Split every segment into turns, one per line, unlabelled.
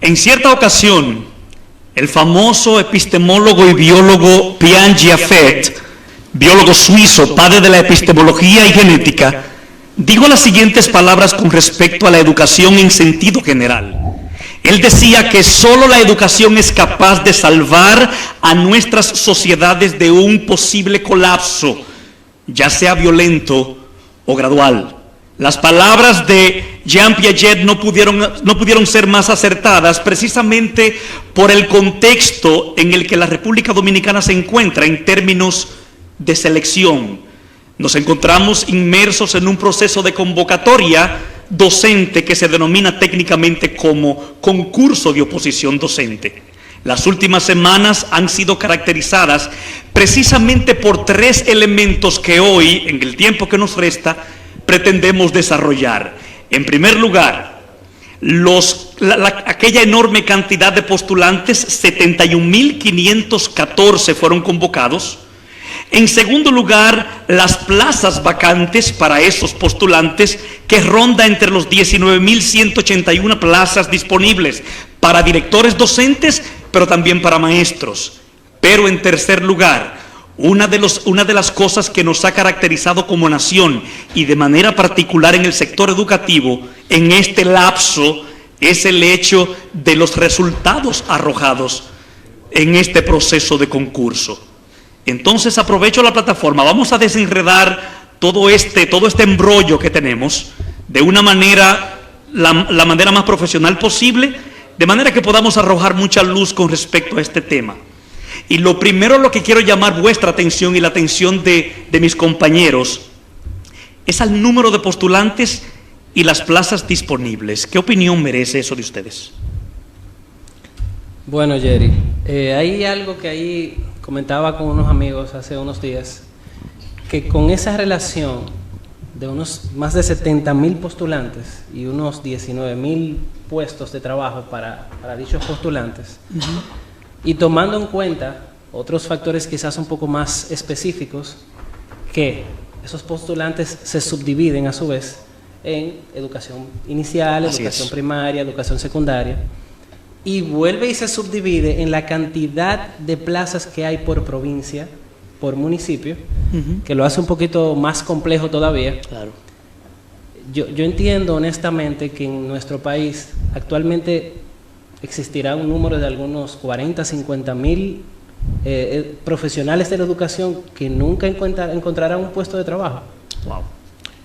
En cierta ocasión, el famoso epistemólogo y biólogo Pierre Jaffet, biólogo suizo, padre de la epistemología y genética, dijo las siguientes palabras con respecto a la educación en sentido general. Él decía que solo la educación es capaz de salvar a nuestras sociedades de un posible colapso, ya sea violento o gradual. Las palabras de Jean Piaget no pudieron ser más acertadas precisamente por el contexto en el que la República Dominicana se encuentra en términos de selección. Nos encontramos inmersos en un proceso de convocatoria docente que se denomina técnicamente como concurso de oposición docente. Las últimas semanas han sido caracterizadas precisamente por tres elementos que hoy, en el tiempo que nos resta, pretendemos desarrollar. En primer lugar, aquella enorme cantidad de postulantes, 71.514 fueron convocados. En segundo lugar, las plazas vacantes para esos postulantes, que ronda entre los 19.181 plazas disponibles para directores docentes, pero también para maestros. Pero en tercer lugar, una de las cosas que nos ha caracterizado como nación y de manera particular en el sector educativo en este lapso es el hecho de los resultados arrojados en este proceso de concurso. Entonces aprovecho la plataforma, vamos a desenredar todo este embrollo que tenemos de una manera, la manera más profesional posible, de manera que podamos arrojar mucha luz con respecto a este tema. Y lo primero a lo que quiero llamar vuestra atención y la atención de mis compañeros es al número de postulantes y las plazas disponibles. ¿Qué opinión merece eso de ustedes?
Bueno, Jerry, hay algo que ahí comentaba con unos amigos hace unos días, que con esa relación de unos más de 70.000 postulantes y unos 19.000 puestos de trabajo para dichos postulantes, y tomando en cuenta otros factores quizás un poco más específicos, que esos postulantes se subdividen a su vez en educación inicial, educación primaria, educación secundaria, y vuelve y se subdivide en la cantidad de plazas que hay por provincia, por municipio, que lo hace un poquito más complejo todavía. Claro. Yo entiendo honestamente que en nuestro país actualmente existirá un número de algunos 40, 50.000 profesionales de la educación que nunca encontrarán un puesto de trabajo. Wow.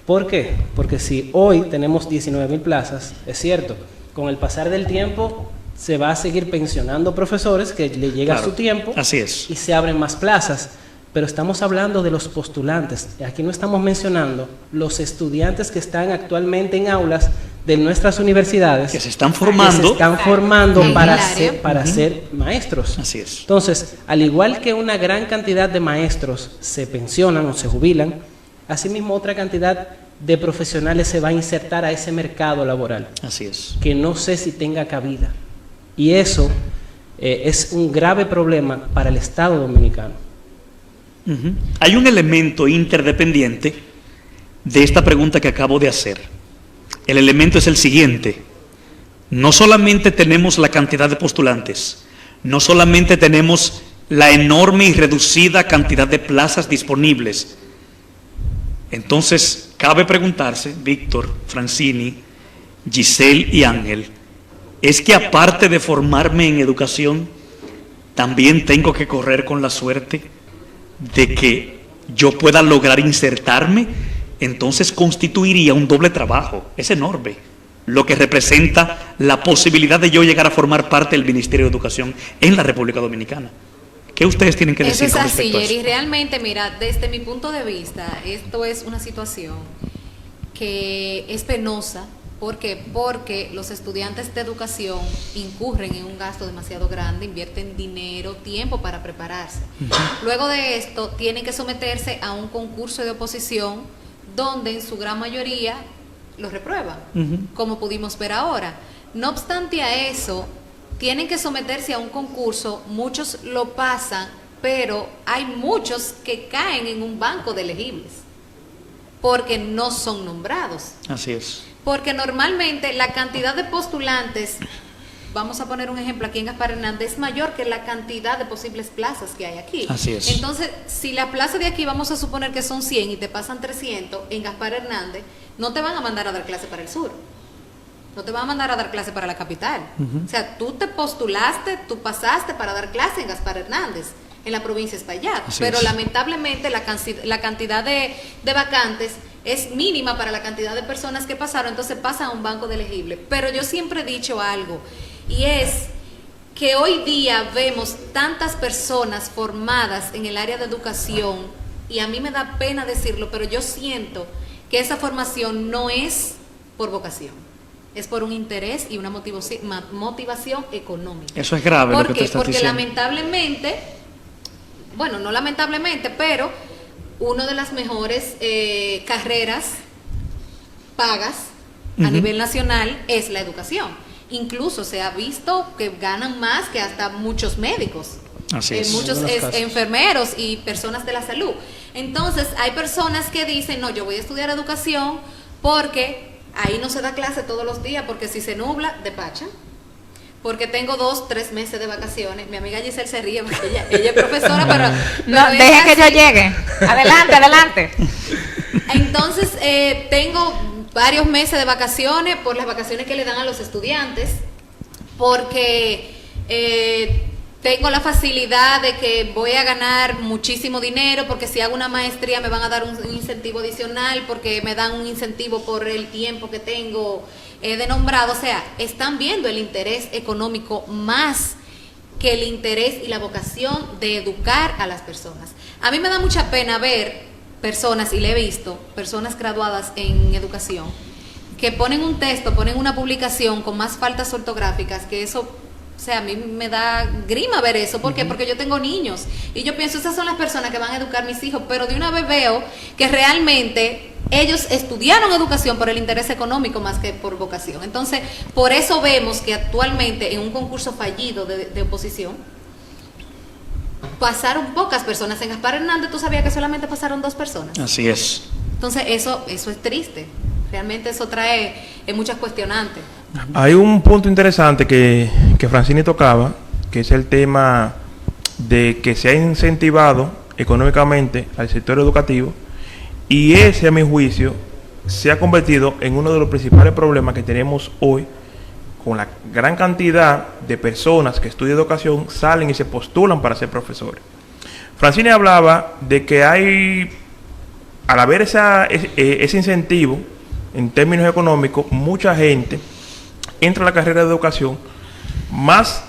¿Por qué? Porque si hoy tenemos 19.000 plazas, es cierto, con el pasar del tiempo se va a seguir pensionando profesores que le llega su tiempo.
Así es.
Y se abren más plazas. Pero estamos hablando de los postulantes. Aquí no estamos mencionando los estudiantes que están actualmente en aulas de nuestras universidades.
Que se están formando.
Que se están formando para ser maestros.
Así es.
Entonces, al igual que una gran cantidad de maestros se pensionan o se jubilan, asimismo otra cantidad de profesionales se va a insertar a ese mercado laboral.
Así es.
Que no sé si tenga cabida. Y eso es un grave problema para el Estado dominicano.
Hay un elemento interdependiente de esta pregunta que acabo de hacer. El elemento es el siguiente: no solamente tenemos la cantidad de postulantes, no solamente tenemos la enorme y reducida cantidad de plazas disponibles. Entonces, cabe preguntarse, Víctor, Francini, Giselle y Ángel, ¿es que aparte de formarme en educación, también tengo que correr con la suerte de que yo pueda lograr insertarme? Entonces constituiría un doble trabajo, es enorme, lo que representa la posibilidad de yo llegar a formar parte del Ministerio de Educación en la República Dominicana. ¿Qué ustedes tienen que decir con respecto a eso?
Y realmente, mira, desde mi punto de vista, esto es una situación que es penosa. ¿Por qué? Porque los estudiantes de educación incurren en un gasto demasiado grande, invierten dinero, tiempo para prepararse. Luego de esto, tienen que someterse a un concurso de oposición donde en su gran mayoría los reprueban, como pudimos ver ahora. No obstante a eso, tienen que someterse a un concurso, muchos lo pasan, pero hay muchos que caen en un banco de elegibles porque no son nombrados.
Así es.
Porque normalmente la cantidad de postulantes vamos a poner un ejemplo, aquí en Gaspar Hernández es mayor que la cantidad de posibles plazas que hay aquí.
Así es.
Entonces, si la plaza de aquí vamos a suponer que son 100 y te pasan 300, en Gaspar Hernández no te van a mandar a dar clase para el sur. No te van a mandar a dar clase para la capital. O sea, tú te postulaste, tú pasaste para dar clase en Gaspar Hernández, en la provincia de Espaillat. Pero lamentablemente la cantidad de vacantes es mínima para la cantidad de personas que pasaron, entonces pasa a un banco de elegibles. Pero yo siempre he dicho algo, y es que hoy día vemos tantas personas formadas en el área de educación, y a mí me da pena decirlo, pero yo siento que esa formación no es por vocación. Es por un interés y una motivación económica.
Eso es grave lo que tú estás
Porque
diciendo.
lamentablemente, bueno, no lamentablemente, pero una de las mejores carreras pagas a nivel nacional es la educación. Incluso se ha visto que ganan más que hasta muchos médicos.
Así es.
Muchos
En algunos casos.
enfermeros y personas de la salud. Entonces, hay personas que dicen, no, yo voy a estudiar educación porque ahí no se da clase todos los días, porque si se nubla, despachan. Porque tengo 2-3 meses de vacaciones. Mi amiga Giselle se ríe porque ella es profesora, pero
No,
ella
deje que yo
sí.
llegue. Adelante, adelante.
Entonces, tengo varios meses de vacaciones por las vacaciones que le dan a los estudiantes, porque tengo la facilidad de que voy a ganar muchísimo dinero, porque si hago una maestría me van a dar un incentivo adicional, porque me dan un incentivo por el tiempo que tengo de nombrado. O sea, están viendo el interés económico más que el interés y la vocación de educar a las personas. A mí me da mucha pena ver personas, y le he visto, personas graduadas en educación, que ponen un texto, ponen una publicación con más faltas ortográficas, que eso, o sea, a mí me da grima ver eso. ¿Por qué? Porque yo tengo niños y yo pienso, esas son las personas que van a educar mis hijos, pero de una vez veo que realmente ellos estudiaron educación por el interés económico más que por vocación. Entonces, por eso vemos que actualmente en un concurso fallido de oposición, pasaron pocas personas. En Gaspar Hernández, ¿tú sabías que solamente pasaron 2 personas?
Así es.
Entonces, eso es triste. Realmente eso trae muchas cuestionantes.
Hay un punto interesante que Francini tocaba, que es el tema de que se ha incentivado económicamente al sector educativo, y ese, a mi juicio, se ha convertido en uno de los principales problemas que tenemos hoy, con la gran cantidad de personas que estudian educación, salen y se postulan para ser profesores. Francini hablaba de que hay, al haber ese incentivo en términos económicos, mucha gente entra a la carrera de educación más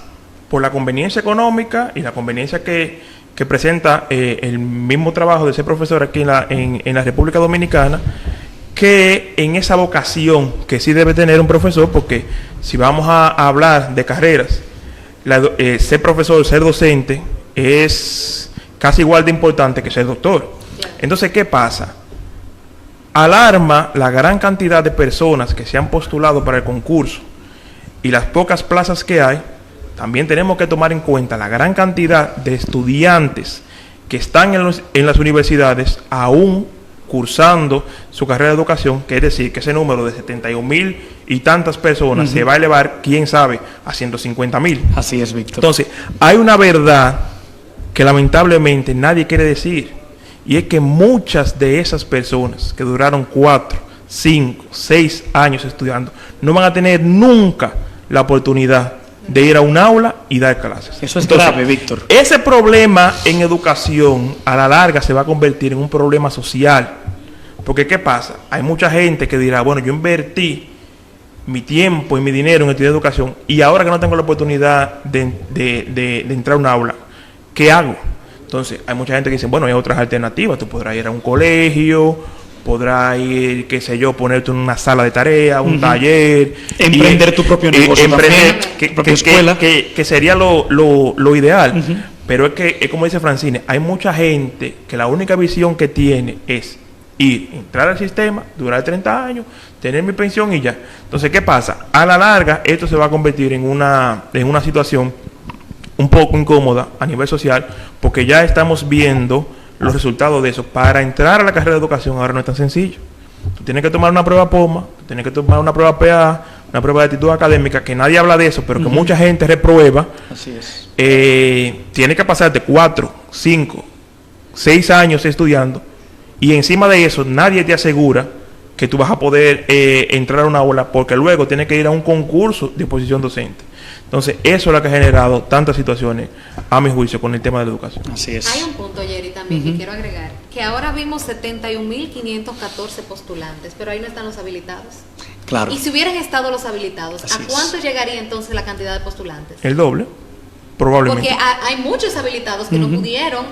por la conveniencia económica y la conveniencia que presenta el mismo trabajo de ser profesor aquí en la República Dominicana, que en esa vocación que sí debe tener un profesor, porque si vamos a hablar de carreras, ser profesor, ser docente, es casi igual de importante que ser doctor. Entonces, ¿qué pasa? Alarma la gran cantidad de personas que se han postulado para el concurso y las pocas plazas que hay. También tenemos que tomar en cuenta la gran cantidad de estudiantes que están en las universidades aún cursando su carrera de educación, que es decir, que ese número de 71,000 y tantas personas se va a elevar, quién sabe, a 150,000.
Así es, Víctor.
Entonces, hay una verdad que lamentablemente nadie quiere decir, y es que muchas de esas personas que duraron 4, 5, 6 años estudiando, no van a tener nunca la oportunidad de ir a un aula y dar clases.
Eso es grave, Víctor.
Ese problema en educación a la larga se va a convertir en un problema social. Porque ¿qué pasa? Hay mucha gente que dirá, bueno, yo invertí mi tiempo y mi dinero en estudiar educación y ahora que no tengo la oportunidad de entrar a un aula, ¿qué hago? Entonces, hay mucha gente que dice, bueno, hay otras alternativas. Tú podrás ir a un colegio, podrás ir, qué sé yo, ponerte en una sala de tarea, un taller.
Emprender tu propio negocio
emprender,
también, tu propia escuela.
que sería lo ideal. Pero es como dice Francine, hay mucha gente que la única visión que tiene es entrar al sistema, durar 30 años, tener mi pensión y ya. Entonces, ¿qué pasa? A la larga, esto se va a convertir en una situación un poco incómoda a nivel social, porque ya estamos viendo los resultados de eso. Para entrar a la carrera de educación ahora no es tan sencillo. Tú tienes que tomar una prueba POMA, tú tienes que tomar una prueba PA, una prueba de actitud académica, que nadie habla de eso, pero que mucha gente reprueba.
Así es.
Tiene que pasarte 4, 5, 6 años estudiando, y encima de eso nadie te asegura que tú vas a poder entrar a una aula, porque luego tienes que ir a un concurso de posición docente. Entonces, eso es lo que ha generado tantas situaciones, a mi juicio, con el tema de la educación.
Así es.
Hay un punto, Jerry, también que quiero agregar, que ahora vimos 71.514 postulantes, pero ahí no están los habilitados.
Claro.
Y si hubieran estado los habilitados,
Así
¿a
es.
cuánto llegaría entonces la cantidad de postulantes?
El doble, probablemente.
Porque hay muchos habilitados que no pudieron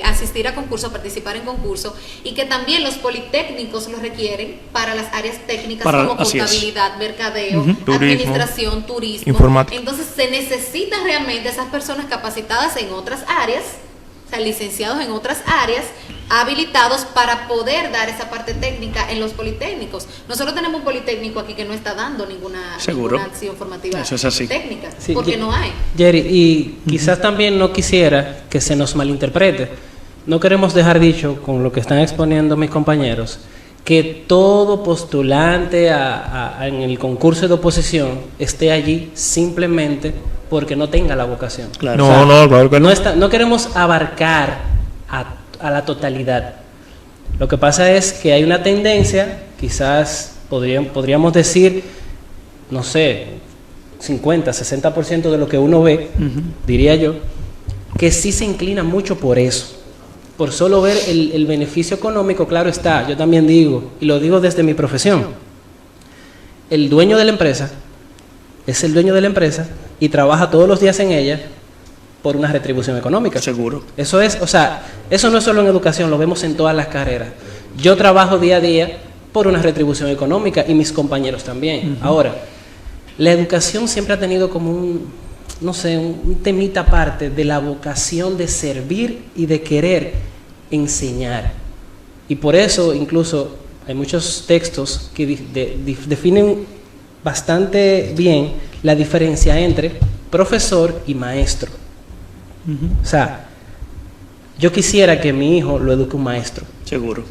asistir a concurso, participar en concurso, y que también los politécnicos lo requieren para las áreas técnicas como
así es.
contabilidad, mercadeo,
Turismo,
administración, turismo.
informática.
Entonces se necesitan realmente esas personas capacitadas en otras áreas, o sea, licenciados en otras áreas, habilitados para poder dar esa parte técnica en los politécnicos. Nosotros tenemos un politécnico aquí que no está dando ninguna acción formativa
Eso es así.
técnica,
Sí,
porque no hay.
Jerry, y quizás también no quisiera que se nos malinterprete. No queremos dejar dicho, con lo que están exponiendo mis compañeros, que todo postulante en el concurso de oposición esté allí simplemente porque no tenga la vocación.
Claro.
Claro que no.
No queremos abarcar a la totalidad. Lo que pasa es que hay una tendencia, quizás podríamos decir, no sé, 50, 60% de lo que uno ve, diría yo, que sí se inclina mucho por eso. Por solo ver el beneficio económico, claro está, yo también digo, y lo digo desde mi profesión, el dueño de la empresa es el dueño de la empresa y trabaja todos los días en ella por una retribución económica.
Seguro.
Eso es, o sea, eso no es solo en educación, lo vemos en todas las carreras. Yo trabajo día a día por una retribución económica y mis compañeros también. Ahora, la educación siempre ha tenido como un temita aparte de la vocación de servir y de querer enseñar. Y por eso incluso hay muchos textos que definen bastante bien la diferencia entre profesor y maestro. O sea, yo quisiera que mi hijo lo eduque un maestro.
Seguro.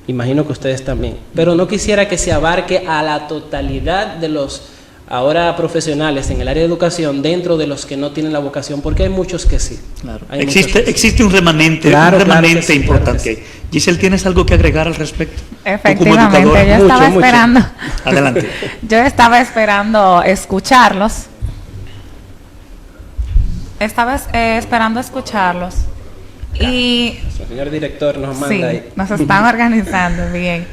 Imagino que ustedes también. Pero no quisiera que se abarque a la totalidad de los ahora profesionales en el área de educación dentro de los que no tienen la vocación, porque hay muchos que sí.
Claro.
Hay muchos que sí.
Existe un remanente,
Claro,
un
claro
remanente
que sí,
importante.
claro que
Giselle, ¿tienes algo que agregar al respecto?
Efectivamente,
Tú como educadora.
yo estaba
Mucho.
esperando.
Adelante.
Yo estaba esperando escucharlos. Estaba esperando escucharlos. Y
El señor director nos manda
sí,
ahí.
nos están organizando bien.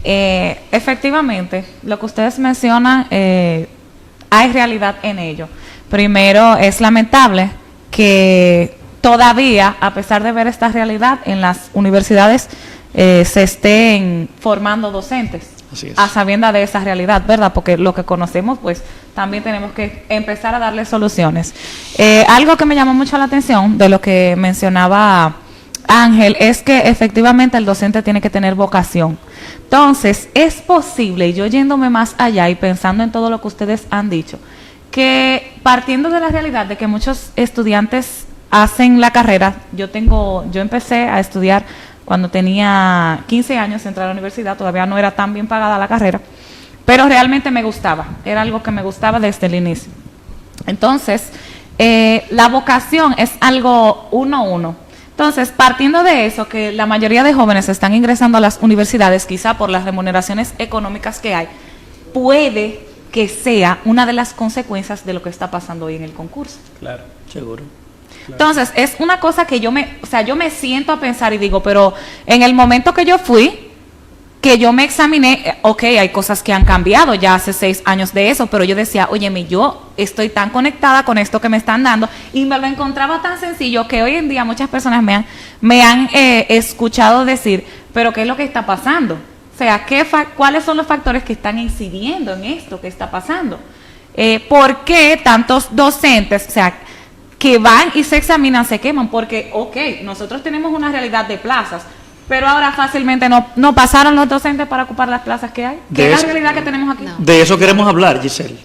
Efectivamente, lo que ustedes mencionan, hay realidad en ello. Primero, es lamentable que todavía, a pesar de ver esta realidad, en las universidades se estén formando docentes.
Así es.
A sabiendas de esa realidad, ¿verdad? Porque lo que conocemos, pues también tenemos que empezar a darle soluciones. Algo que me llamó mucho la atención de lo que mencionaba Ángel es que efectivamente el docente tiene que tener vocación. Entonces, es posible, y yo yéndome más allá y pensando en todo lo que ustedes han dicho, que partiendo de la realidad de que muchos estudiantes hacen la carrera, yo empecé a estudiar cuando tenía 15 años, entré a la universidad, todavía no era tan bien pagada la carrera, pero realmente me gustaba, era algo que me gustaba desde el inicio. Entonces, la vocación es algo uno a uno. Entonces, partiendo de eso, que la mayoría de jóvenes están ingresando a las universidades, quizá por las remuneraciones económicas que hay, puede que sea una de las consecuencias de lo que está pasando hoy en el concurso.
Claro.
Seguro.
Entonces, es una cosa que yo me siento a pensar y digo, pero en el momento que yo fui, que yo me examiné, ok, hay cosas que han cambiado ya hace 6 años de eso, pero yo decía, óyeme, yo estoy tan conectada con esto que me están dando y me lo encontraba tan sencillo que hoy en día muchas personas me han escuchado decir, pero ¿qué es lo que está pasando? O sea, ¿cuáles son los factores que están incidiendo en esto que está pasando? ¿Por qué tantos docentes, o sea, que van y se examinan, se queman? Porque, ok, nosotros tenemos una realidad de plazas, pero ahora fácilmente no pasaron los docentes para ocupar las plazas que hay. ¿Qué es la realidad que tenemos aquí?
No.
De eso queremos hablar, Giselle.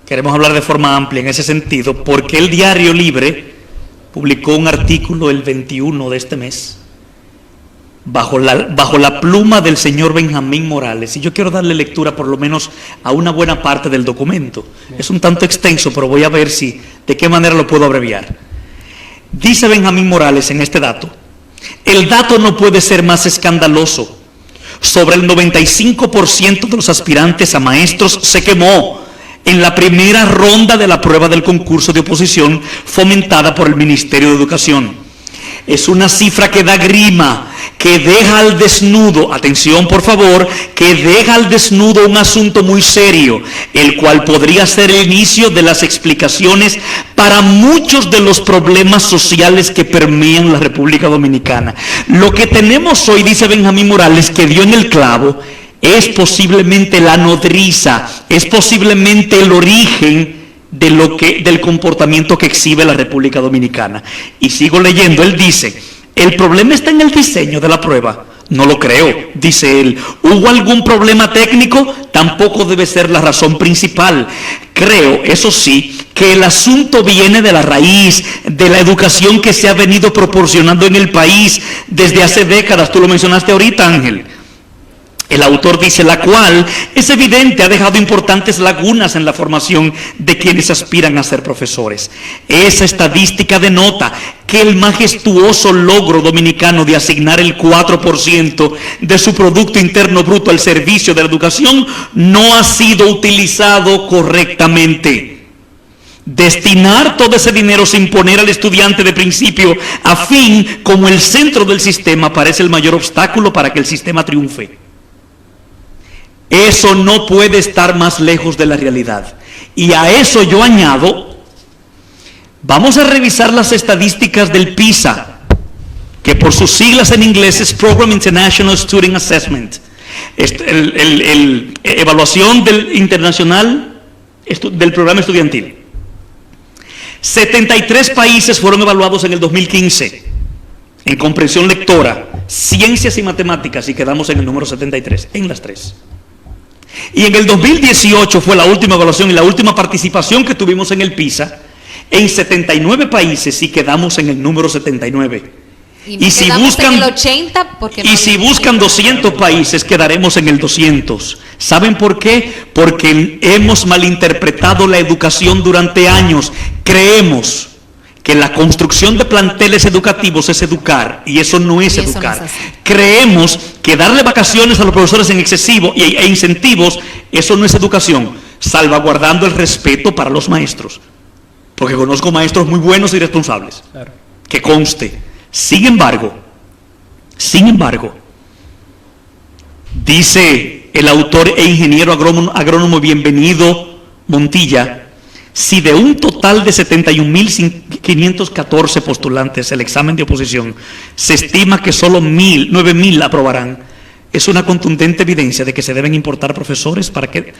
Queremos hablar de forma amplia en ese sentido, porque el Diario Libre publicó un artículo el 21 de este mes bajo la pluma del señor Benjamín Morales, y yo quiero darle lectura por lo menos a una buena parte del documento. Es un tanto extenso, pero voy a ver de qué manera lo puedo abreviar. Dice Benjamín Morales en este dato: el dato no puede ser más escandaloso. Sobre el 95% de los aspirantes a maestros se quemó en la primera ronda de la prueba del concurso de oposición fomentada por el Ministerio de Educación. Es una cifra que da grima, que deja al desnudo, atención por favor, que deja al desnudo un asunto muy serio, el cual podría ser el inicio de las explicaciones para muchos de los problemas sociales que permean la República Dominicana. Lo que tenemos hoy, dice Benjamín Morales, que dio en el clavo, es posiblemente la nodriza, es posiblemente el origen del comportamiento que exhibe la República Dominicana. Y sigo leyendo, él dice: ¿el problema está en el diseño de la prueba? No lo creo, dice él. ¿Hubo algún problema técnico? Tampoco debe ser la razón principal. Creo, eso sí, que el asunto viene de la raíz, de la educación que se ha venido proporcionando en el país desde hace décadas. Tú lo mencionaste ahorita, Ángel. El autor dice: la cual, es evidente, ha dejado importantes lagunas en la formación de quienes aspiran a ser profesores. Esa estadística denota que el majestuoso logro dominicano de asignar el 4% de su Producto Interno Bruto al servicio de la educación no ha sido utilizado correctamente. Destinar todo ese dinero sin poner al estudiante de principio a fin como el centro del sistema parece el mayor obstáculo para que el sistema triunfe. Eso no puede estar más lejos de la realidad. Y a eso yo añado, vamos a revisar las estadísticas del PISA, que por sus siglas en inglés es Program International Student Assessment, evaluación internacional del programa estudiantil. 73 países fueron evaluados en el 2015 en comprensión lectora, ciencias y matemáticas, y quedamos en el número 73 en las tres. Y en el 2018 fue la última evaluación y la última participación que tuvimos en el PISA, en 79 países, y quedamos en el número 79.
Y si buscan en el 80 porque
y si buscan 200 países, quedaremos en el 200. ¿Saben por qué? Porque hemos malinterpretado la educación durante años. Creemos que la construcción de planteles educativos es educar, y eso no es educar. No es Creemos que darle vacaciones a los profesores en excesivo e incentivos, eso no es educación, salvaguardando el respeto para los maestros, porque conozco maestros muy buenos y responsables, claro, que conste. Sin embargo, dice el autor e ingeniero agrónomo Bienvenido Montilla, si de un total de 71.514 postulantes el examen de oposición se estima que solo 9.000 aprobarán, es una contundente evidencia de que se deben importar profesores para que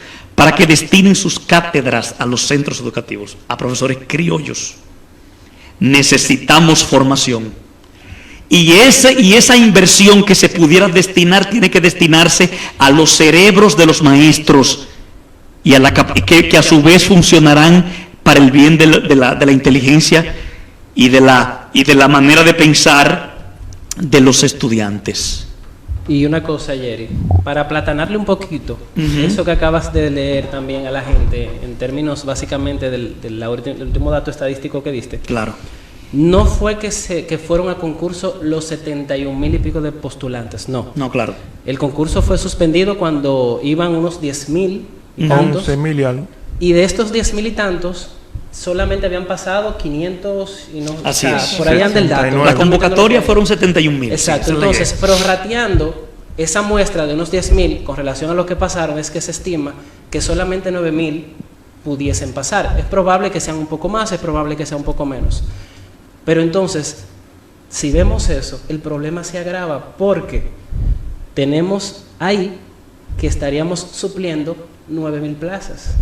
destinen sus cátedras a los centros educativos, a profesores criollos. Necesitamos formación. Y esa inversión que se pudiera destinar tiene que destinarse a los cerebros de los maestros, y que a su vez funcionarán para el bien de la inteligencia y de la manera de pensar de los estudiantes.
Y una cosa, Jerry, para aplatanarle un poquito, eso que acabas de leer también a la gente, en términos básicamente del último dato estadístico que diste.
Claro.
No fue que fueron a concurso los 71.000 y pico de postulantes, no.
No, claro.
El concurso fue suspendido cuando iban unos 10.000 y tantos.
11.000 y algo.
Y de estos 10.000 y tantos, solamente habían pasado 500 y no.
Así es.
Por ahí anda el dato.
La convocatoria fueron 71.000.
Exacto. Entonces, prorrateando esa muestra de unos 10.000 con relación a lo que pasaron, es que se estima que solamente 9.000 pudiesen pasar. Es probable que sean un poco más, es probable que sea un poco menos. Pero entonces, si vemos eso, el problema se agrava porque tenemos ahí que estaríamos supliendo 9.000 plazas.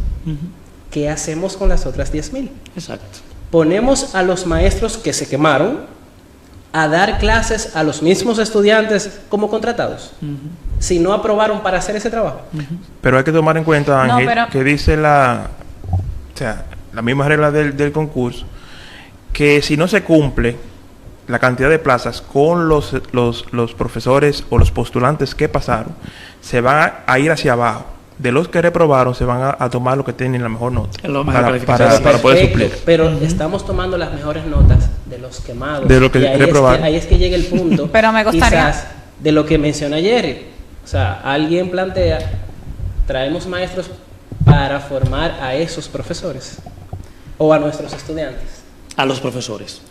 ¿Qué hacemos con las otras 10.000?
Exacto.
Ponemos a los maestros que se quemaron a dar clases a los mismos estudiantes como contratados, si no aprobaron para hacer ese trabajo.
Pero hay que tomar en cuenta, Ángel, que dice la misma regla del concurso, que si no se cumple la cantidad de plazas con los profesores o los postulantes que pasaron, se van a ir hacia abajo. De los que reprobaron, se van a tomar los que tienen la mejor nota.
La mejor
para
calificación.
poder
Perfecto,
suplir.
pero estamos tomando las mejores notas de los quemados.
De lo que
y ahí
reprobaron.
ahí es que llega el punto.
Pero me gustaría-
Quizás de lo que menciona Jerry. O sea, alguien plantea, traemos maestros para formar a esos profesores o a nuestros estudiantes.
A los profesores.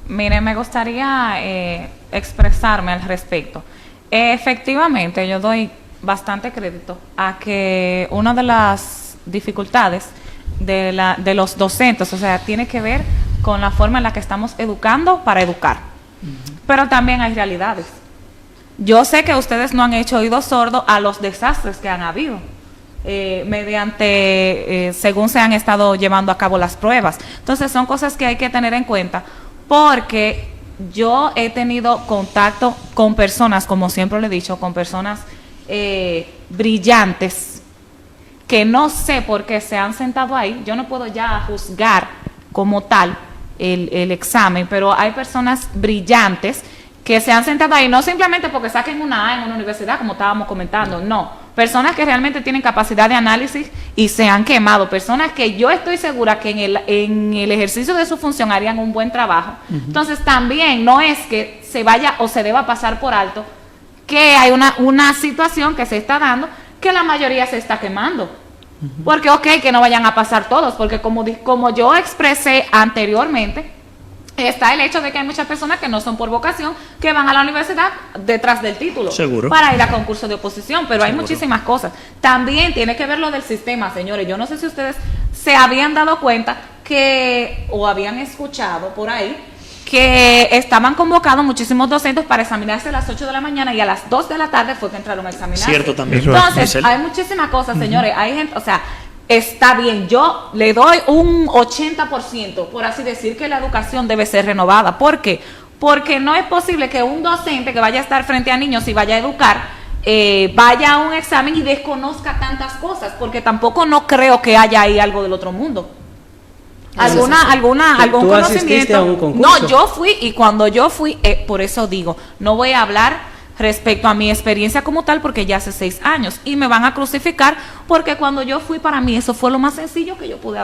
Mire, me gustaría expresarme al respecto. Efectivamente, yo doy bastante crédito a que una de las dificultades de los docentes, o sea, tiene que ver con la forma en la que estamos educando para educar. Pero también hay realidades. Yo sé que ustedes no han hecho oído sordo a los desastres que han habido. Según se han estado llevando a cabo las pruebas. Entonces son cosas que hay que tener en cuenta, porque yo he tenido contacto con personas, como siempre le he dicho, con personas brillantes, que no sé por qué se han sentado ahí. Yo no puedo ya juzgar como tal el examen, pero hay personas brillantes que se han sentado ahí, no simplemente porque saquen una A en una universidad, como estábamos comentando, no. Personas que realmente tienen capacidad de análisis y se han quemado. Personas que yo estoy segura que en el ejercicio de su función harían un buen trabajo. Entonces también no es que se vaya o se deba pasar por alto que hay una situación que se está dando que la mayoría se está quemando. Porque que no vayan a pasar todos, porque como yo expresé anteriormente, está el hecho de que hay muchas personas que no son por vocación, que van a la universidad detrás del título.
Seguro.
Para ir a concursos de oposición, pero hay
Seguro.
muchísimas cosas. También tiene que ver lo del sistema, señores. Yo no sé si ustedes se habían dado cuenta o habían escuchado por ahí que estaban convocados muchísimos docentes para examinarse a las 8 de la mañana y a las 2 de la tarde fue que entraron a examinarse.
Cierto también.
Eso es.
Entonces, hay muchísimas cosas, señores. Hay gente, o sea, está bien, yo le doy un 80%, por así decir, que la educación debe ser renovada. ¿Por qué? Porque no es posible que un docente que vaya a estar frente a niños y vaya a educar, vaya a un examen y desconozca tantas cosas, porque tampoco no creo que haya ahí algo del otro mundo. ¿Algún
¿Tú asististe
conocimiento?
a un concurso?
No, yo fui, y cuando yo fui, por eso digo, no voy a hablar respecto a mi experiencia como tal, porque ya hace 6 años, y me van a crucificar, porque cuando yo fui, para mí eso fue lo más sencillo que yo pude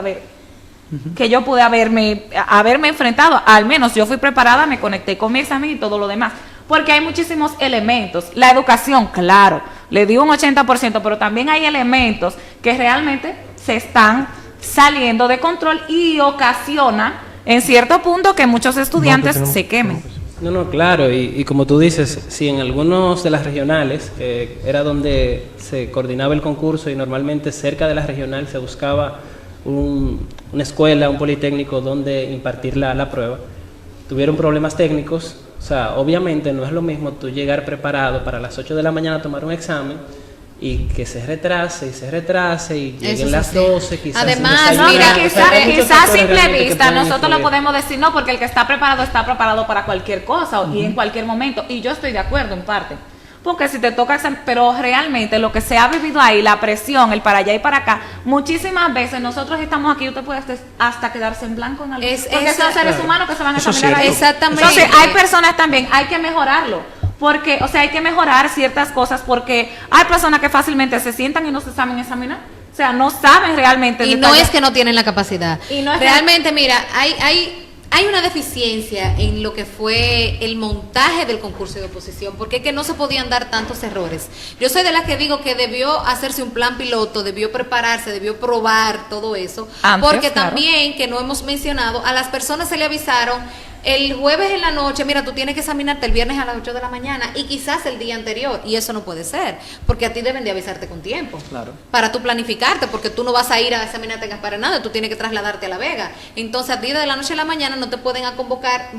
haberme enfrentado. Al menos yo fui preparada, me conecté con mi examen y todo lo demás, porque hay muchísimos elementos. La educación, claro, le di un 80%, pero también hay elementos que realmente se están saliendo de control y ocasiona en cierto punto que muchos estudiantes se quemen.
No, claro, y como tú dices, si en algunos de las regionales era donde se coordinaba el concurso y normalmente cerca de la regional se buscaba una escuela, un politécnico donde impartir la prueba, tuvieron problemas técnicos. O sea, obviamente no es lo mismo tú llegar preparado para las 8 de la mañana a tomar un examen y que se retrase y lleguen las 12, quizás.
Además,
No,
mira,
que
o sea,
quizás
hay
muchos
a
factores
simple
realmente que
vista
pueden
nosotros lo
influir.
podemos decir, no, porque el que está preparado para cualquier cosa y en cualquier momento, y yo estoy de acuerdo en parte, porque si te toca pero realmente lo que se ha vivido ahí, la presión, el para allá y para acá, muchísimas veces nosotros estamos aquí, usted puede hasta quedarse en blanco en algo, porque son seres humanos que se van a
Eso es
examinar ahí.
cierto.
Exactamente.
Entonces hay personas también, hay que mejorarlo. Porque, o sea, hay que mejorar ciertas cosas, porque hay personas que fácilmente se sientan y no se saben examinar. O sea, no saben realmente.
Y no es que no tienen la capacidad.
Y no es que-
Realmente, mira, hay una deficiencia en lo que fue el montaje del concurso de oposición, porque es que no se podían dar tantos errores. Yo soy de las que digo que debió hacerse un plan piloto, debió prepararse, debió probar todo eso,
Antes,
porque
claro.
también, que no hemos mencionado, a las personas se le avisaron el jueves en la noche, mira, tú tienes que examinarte el viernes a las 8 de la mañana y quizás el día anterior, y eso no puede ser, porque a ti deben de avisarte con tiempo.
Claro.
Para tú planificarte, porque tú no vas a ir a examinarte en Gasparenado, tú tienes que trasladarte a La Vega. Entonces, a ti de la noche a la mañana no te pueden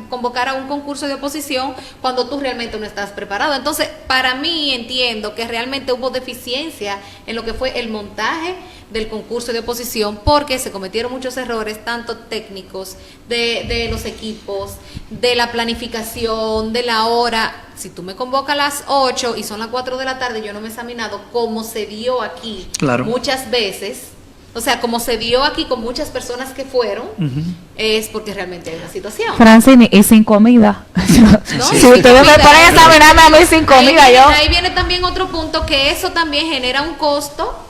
convocar a un concurso de oposición cuando tú realmente no estás preparado. Entonces, para mí entiendo que realmente hubo deficiencia en lo que fue el montaje del concurso de oposición, porque se cometieron muchos errores, tanto técnicos, de los equipos, de la planificación, de la hora. Si tú me convocas a las 8 y son las 4 de la tarde, yo no me he examinado, como se dio aquí
Claro.
muchas veces, O sea, como se dio aquí con muchas personas que fueron, es porque realmente hay una situación.
Francini, y sin comida.
¿No?
Si
Y sin
ustedes me
comida.
ponen a examinarme a mí sin comida,
Ahí viene también otro punto, que eso también genera un costo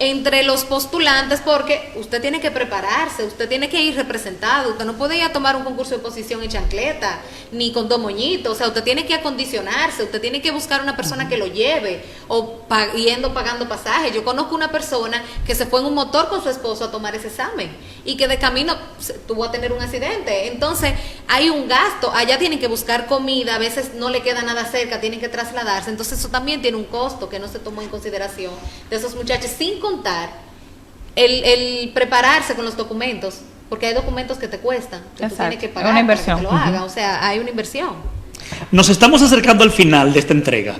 entre los postulantes, porque usted tiene que prepararse, usted tiene que ir representado, usted no puede ir a tomar un concurso de posición en chancleta, ni con dos moñitos, o sea, usted tiene que acondicionarse, usted tiene que buscar una persona que lo lleve, o yendo pagando pasajes. Yo conozco una persona que se fue en un motor con su esposo a tomar ese examen, y que de camino tuvo a tener un accidente. Entonces, hay un gasto, allá tienen que buscar comida, a veces no le queda nada cerca, tienen que trasladarse, entonces eso también tiene un costo que no se tomó en consideración de esos muchachos, sin contar el prepararse con los documentos, porque hay documentos que te cuestan, que tú tienes que pagar
una inversión.
para que te lo hagan, o sea, hay una inversión.
Nos estamos acercando al final de esta entrega,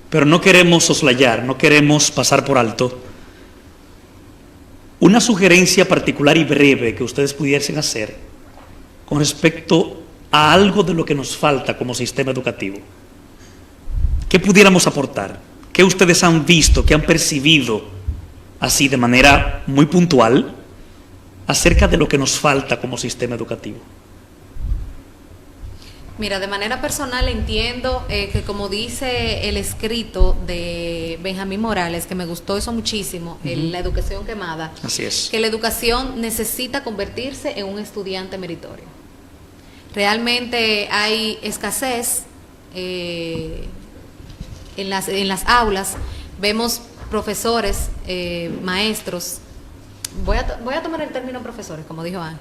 pero no queremos soslayar, no queremos pasar por alto una sugerencia particular y breve que ustedes pudiesen hacer con respecto a algo de lo que nos falta como sistema educativo. ¿Qué pudiéramos aportar? ¿Qué ustedes han visto, qué han percibido así de manera muy puntual acerca de lo que nos falta como sistema educativo?
Mira, de manera personal entiendo que, como dice el escrito de Benjamín Morales, que me gustó eso muchísimo, la educación quemada,
Así es.
que la educación necesita convertirse en un estudiante meritorio. Realmente hay escasez en las aulas, vemos profesores, maestros, voy a tomar el término profesores, como dijo Ángel,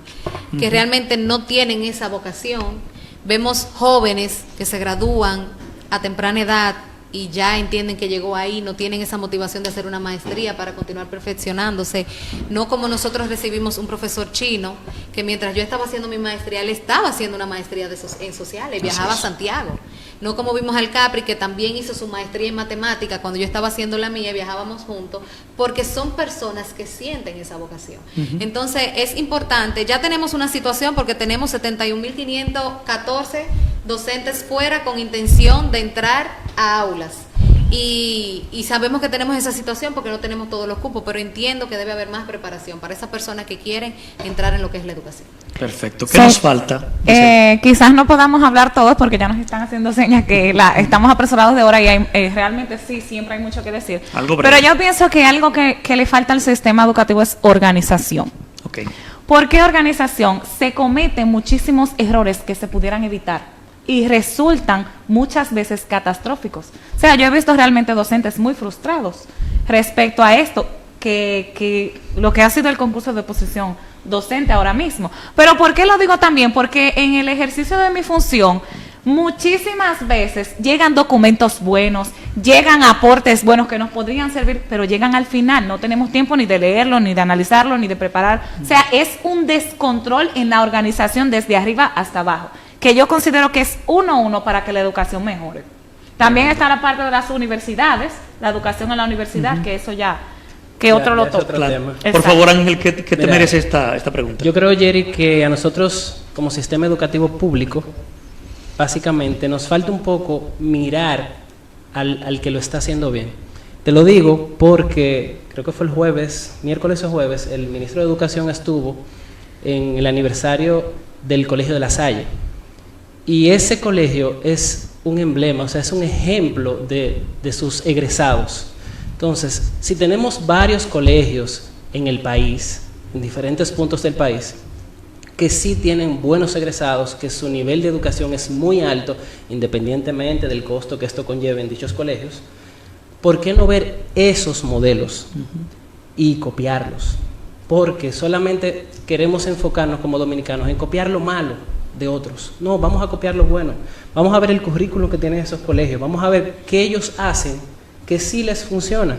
que realmente no tienen esa vocación. Vemos jóvenes que se gradúan a temprana edad y ya entienden que llegó ahí, no tienen esa motivación de hacer una maestría para continuar perfeccionándose, no como nosotros recibimos un profesor chino, que mientras yo estaba haciendo mi maestría, él estaba haciendo una maestría en sociales, viajaba a Santiago. No como vimos al Capri, que también hizo su maestría en matemática, cuando yo estaba haciendo la mía, viajábamos juntos, porque son personas que sienten esa vocación. Entonces, es importante, ya tenemos una situación porque tenemos 71.514 docentes fuera con intención de entrar a aulas. Y sabemos que tenemos esa situación porque no tenemos todos los cupos, pero entiendo que debe haber más preparación para esas personas que quieren entrar en lo que es la educación.
Perfecto. ¿Qué nos falta?
Quizás no podamos hablar todos porque ya nos están haciendo señas que estamos apresurados de hora y realmente sí, siempre hay mucho que decir. Pero yo pienso que algo que le falta al sistema educativo es organización.
Okay.
¿Por qué organización? Se cometen muchísimos errores que se pudieran evitar y resultan muchas veces catastróficos. O sea, yo he visto realmente docentes muy frustrados respecto a esto, que lo que ha sido el concurso de oposición docente ahora mismo. Pero ¿por qué lo digo también? Porque en el ejercicio de mi función, muchísimas veces llegan documentos buenos, llegan aportes buenos que nos podrían servir, pero llegan al final, no tenemos tiempo ni de leerlo, ni de analizarlo, ni de preparar. O sea, es un descontrol en la organización desde arriba hasta abajo, que yo considero que es uno para que la educación mejore. También está la parte de las universidades, la educación en la universidad, que eso ya, que otro lo toca.
Claro. Por favor, Ángel, ¿qué te merece esta pregunta?
Yo creo, Jerry, que a nosotros, como sistema educativo público, básicamente nos falta un poco mirar al que lo está haciendo bien. Te lo digo porque creo que fue el jueves, miércoles o jueves, el ministro de Educación estuvo en el aniversario del Colegio de La Salle. Y ese colegio es un emblema, o sea, es un ejemplo de sus egresados. Entonces, si tenemos varios colegios en el país, en diferentes puntos del país, que sí tienen buenos egresados, que su nivel de educación es muy alto, independientemente del costo que esto conlleve en dichos colegios, ¿por qué no ver esos modelos y copiarlos? Porque solamente queremos enfocarnos como dominicanos en copiar lo malo de otros. No, vamos a copiar lo bueno. Vamos a ver el currículum que tienen esos colegios. Vamos a ver qué ellos hacen que sí les funciona.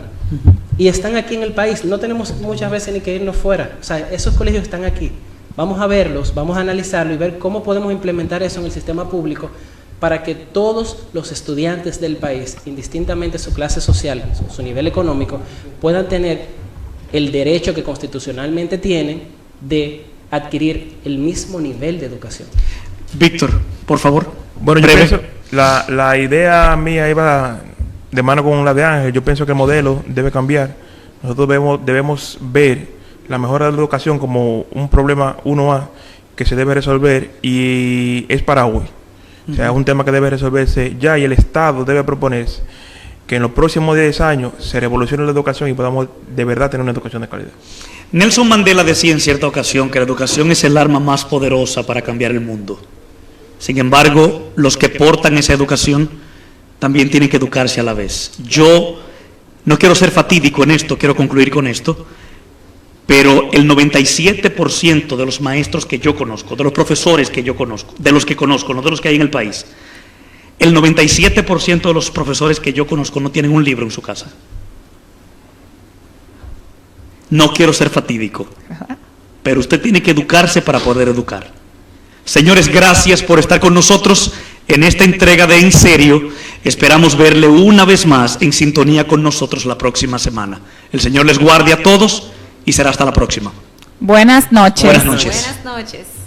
Y están aquí en el país. No tenemos muchas veces ni que irnos fuera. O sea, esos colegios están aquí. Vamos a verlos, vamos a analizarlo y ver cómo podemos implementar eso en el sistema público para que todos los estudiantes del país, indistintamente su clase social, su nivel económico, puedan tener el derecho que constitucionalmente tienen de adquirir el mismo nivel de educación.
Víctor, por favor.
Bueno, yo pienso, la idea mía iba de mano con la de Ángel. Yo pienso que el modelo debe cambiar, Nosotros debemos ver la mejora de la educación como un problema 1A que se debe resolver y es para hoy. O sea, es un tema que debe resolverse ya y el Estado debe proponerse que en los próximos 10 años se revolucione la educación y podamos de verdad tener una educación de calidad.
Nelson Mandela decía en cierta ocasión que la educación es el arma más poderosa para cambiar el mundo. Sin embargo, los que portan esa educación también tienen que educarse a la vez. Yo no quiero ser fatídico en esto, quiero concluir con esto, pero el 97% de los maestros que yo conozco, de los profesores que yo conozco, de los que conozco, no de los que hay en el país, el 97% de los profesores que yo conozco no tienen un libro en su casa. No quiero ser fatídico, pero usted tiene que educarse para poder educar. Señores, gracias por estar con nosotros en esta entrega de En Serio. Esperamos verle una vez más en sintonía con nosotros la próxima semana. El Señor les guarde a todos y será hasta la próxima.
Buenas noches.
Buenas noches.
Buenas noches.